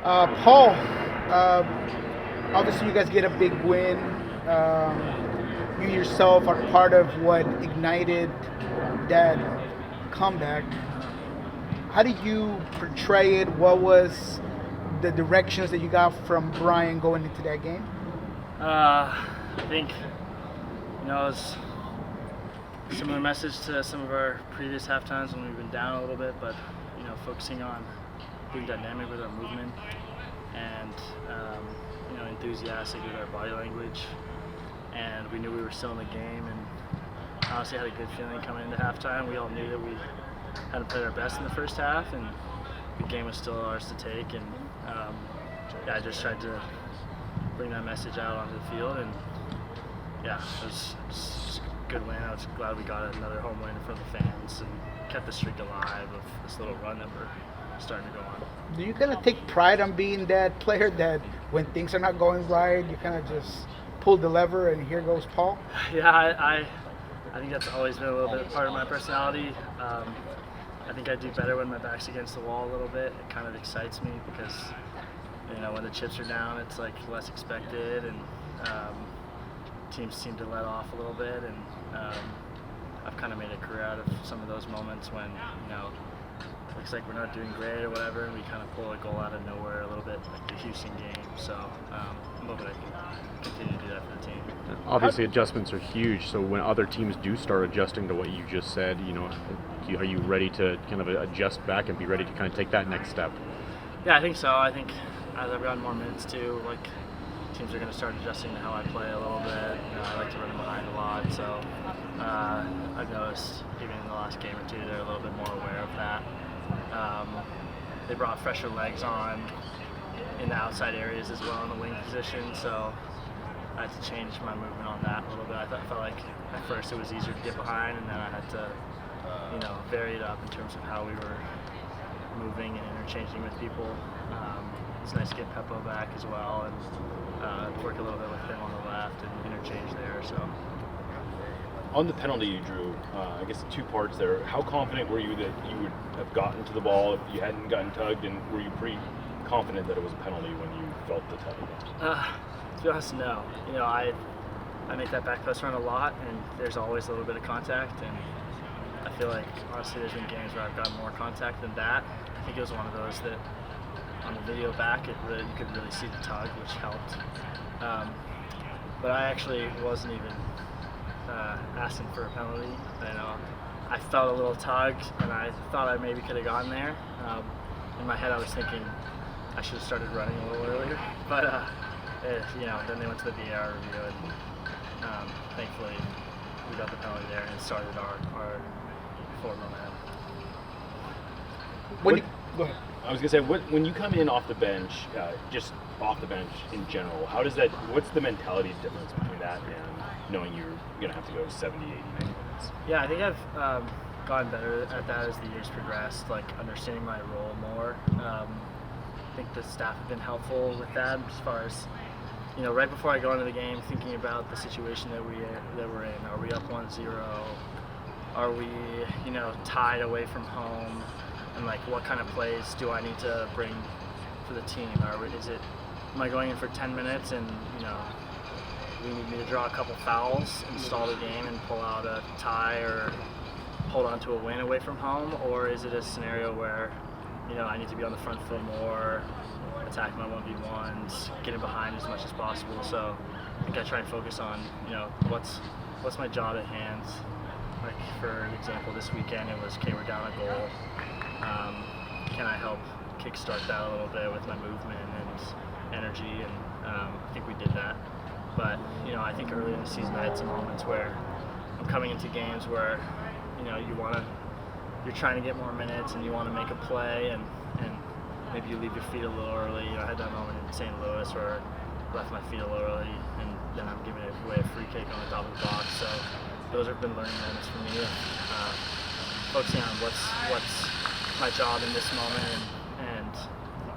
Paul, obviously you guys get a big win. You yourself are part of what ignited that comeback. How did you portray it? What was the directions that you got from Brian going into that game? I think, it was a similar message to some of our previous halftimes when we've been down a little bit, but, focusing on being dynamic with our movement and, enthusiastic with our body language. And we knew we were still in the game, and honestly had a good feeling coming into halftime. We all knew that we hadn't played our best in the first half, and the game was still ours to take. And I just tried to bring that message out onto the field, and it was a good win. I was glad we got another home win in front of the fans and kept the streak alive of this little run that we're starting to go on. Do you kind of take pride on being that player that when things are not going right, you kind of just pull the lever and here goes Paul? Yeah, I think that's always been a little bit part of my personality. I think I do better when my back's against the wall a little bit. It kind of excites me because, when the chips are down, it's like less expected, and teams seem to let off a little bit. And I've kind of made a career out of some of those moments when, looks like we're not doing great or whatever, and we kind of pull a goal out of nowhere a little bit, like the Houston game. So I'm hoping I can continue to do that for the team. Obviously, adjustments are huge. So when other teams do start adjusting to what you just said, are you ready to kind of adjust back and be ready to kind of take that next step? Yeah, I think so. I think as I've gotten more minutes too, like teams are going to start adjusting to how I play a little bit. I like to run behind a lot, so I've noticed even in the last game or two they're a little bit more aware of that. They brought fresher legs on in the outside areas as well in the wing position, so I had to change my movement on that a little bit. I felt like at first it was easier to get behind, and then I had to, vary it up in terms of how we were moving and interchanging with people. It's nice to get Peppo back as well and work a little bit with him on the left and interchange there. So. On the penalty you drew, I guess two parts there. How confident were you that you would have gotten to the ball if you hadn't gotten tugged, and were you pretty confident that it was a penalty when you felt the tug? To be honest, no. I make that back post run a lot, and there's always a little bit of contact, and I feel like honestly there's been games where I've gotten more contact than that. I think it was one of those that on the video back you could really see the tug, which helped. But I actually wasn't even asking for a penalty. I felt a little tugged, and I thought I maybe could have gotten there. In my head, I was thinking I should have started running a little earlier, but then they went to the VAR review, and thankfully we got the penalty there, and it started our forward momentum. Go ahead. I was gonna say, when you come in off the bench, just off the bench in general, what's the mentality difference between that and knowing you're gonna have to go 70, 80, 90 minutes? Yeah, I think I've gotten better at that as the years progressed, like understanding my role more. I think the staff have been helpful with that as far as, right before I go into the game, thinking about the situation that we're in. Are we up 1-0? Are we, tied away from home? And like, what kind of plays do I need to bring for the team? Am I going in for 10 minutes and, we need me to draw a couple fouls and stall the game and pull out a tie or hold on to a win away from home? Or is it a scenario where, I need to be on the front foot more, attack my 1v1s, get in behind as much as possible? So I think I try and focus on, what's my job at hand? Like, for example, this weekend it was, okay, we're down a goal. Can I help kickstart that a little bit with my movement and energy? And I think we did that. But, I think early in the season I had some moments where I'm coming into games where, you're trying to get more minutes and you want to make a play, and maybe you leave your feet a little early. I had that moment in St. Louis where I left my feet a little early, and then I'm giving away a free kick on the top of the box. So those have been learning moments for me. Focusing on what's my job in this moment,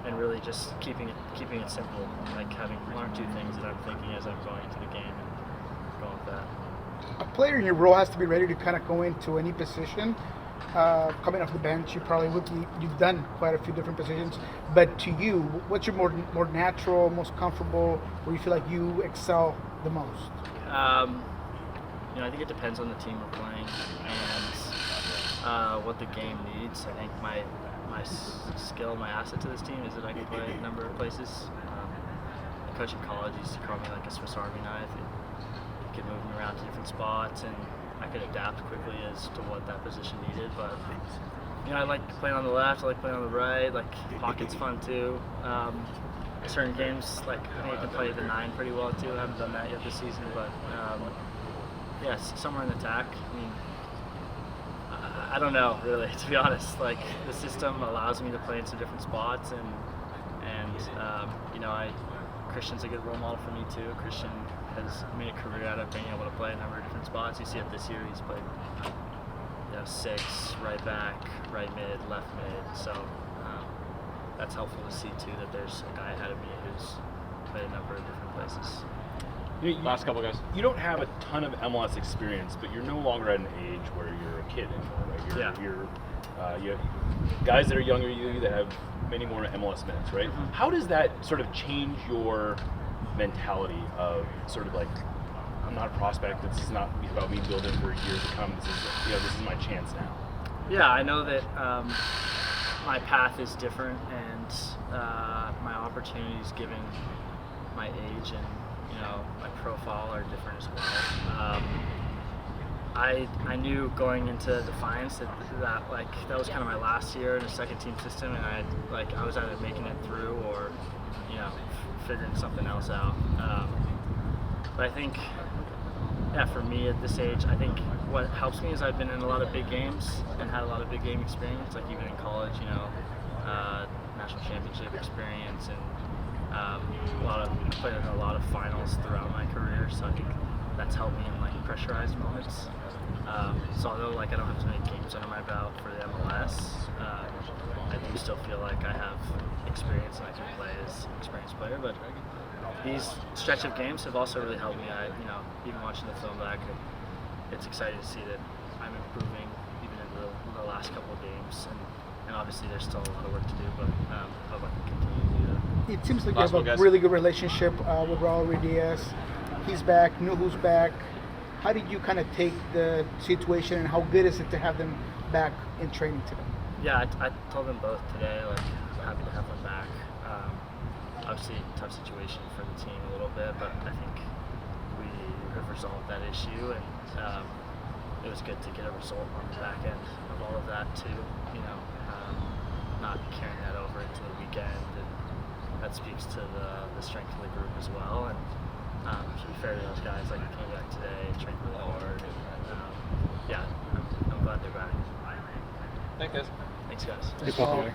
and really just keeping it simple, like having one or two things that I'm thinking as I'm going into the game and going with that. A player in your role has to be ready to kind of go into any position. coming off the bench, you've done quite a few different positions. But to you, what's your more natural, most comfortable, where you feel like you excel the most? I think it depends on the team we're playing and what the game needs. I think my skill, my asset to this team is that I can play a number of places. My coach in college used to call me like a Swiss Army knife. He could move me around to different spots, and I could adapt quickly as to what that position needed. But I like playing on the left. I like playing on the right. Like pocket's fun too. Certain games, like I think I can play the 9 pretty well too. I haven't done that yet this season, but somewhere in attack. I mean, I don't know really, to be honest. Like the system allows me to play in some different spots, and Christian's a good role model for me too. Christian has made a career out of being able to play a number of different spots. You see it this year. He's played 6, right back, right mid, left mid. So that's helpful to see too, that there's a guy ahead of me who's played a number of different places. Last couple guys. You don't have a ton of MLS experience, but you're no longer at an age where you're a kid anymore, right? You have guys that are younger than you that have many more MLS minutes, right? Mm-hmm. How does that sort of change your mentality of sort of like, I'm not a prospect, this is not about me building for years to come, this is my chance now? Yeah, I know that my path is different, and my opportunities given my age and my profile are different as well. I knew going into Defiance that was kind of my last year in a second team system, and I was either making it through or figuring something else out. But I think, for me at this age, I think what helps me is I've been in a lot of big games and had a lot of big game experience, like even in college, national championship experience, and played in a lot of finals throughout my career. So I think that's helped me in pressurized moments. So although I don't have as many games under my belt for the MLS, I do still feel like I have experience and I can play as an experienced player. But these stretch of games have also really helped me. Even watching the film back, it's exciting to see that I'm improving even in the last couple of games. And obviously there's still a lot of work to do, but I hope I can continue to do that. It seems like you have a really good relationship with Raul Ruidiaz. He's back, Nuhu's back. How did you kind of take the situation, and how good is it to have them back in training today? Yeah, I told them both today, I'm happy to have them back. Obviously, tough situation for the team a little bit, but I think we have resolved that issue, and it was good to get a result on the back end of all of that too. Not carrying that over into the weekend, and that speaks to the strength of the group as well. And to be fair to those guys, came back today, trained really hard, and I'm glad they're back. Thanks, guys. Thanks, guys. Thanks, Paul.